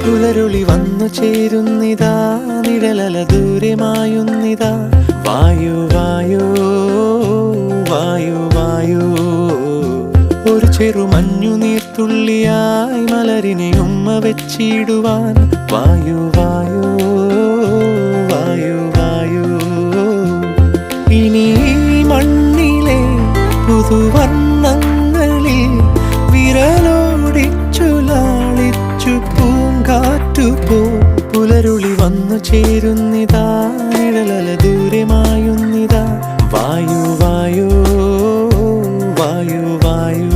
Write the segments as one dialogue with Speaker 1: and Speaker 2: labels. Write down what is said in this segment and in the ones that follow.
Speaker 1: പുലരുളി വന്നു ചേരുന്നിതാ, നിഴലല ദൂരെ മായുന്നിതാ. വായു വായു വായു വായു, ഒരു ചെറു മഞ്ഞു നീർത്തുള്ളിയായി മലരിനെ ഉമ്മ വെച്ചിടുവാൻ. വായു വായു വായു വായു, ഇനി മണ്ണിലെ പുതുവർണ്ണങ്ങളിൽ വിരലോടിച്ചു ലാളിച്ചു പൂങ്കാറ്റുപോ. പുലരുളി വന്നു ചേരുന്നിതാ, നിഴലല ദൂരെ മായുന്നിതാ. വായു വായു വായു വായു.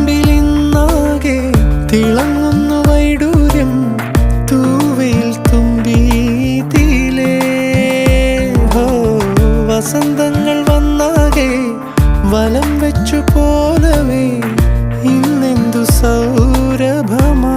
Speaker 1: ഇലത്തുമ്പിലിന്നാകെ തിളങ്ങുന്നു വൈഡൂര്യം, തൂവയിൽ തുമ്പീതിലേ. ഹോ, വസന്തങ്ങൾ വന്നാകെ വലം വെച്ചു പോലവേ ഇന്നെന്തു സൗരഭമാ.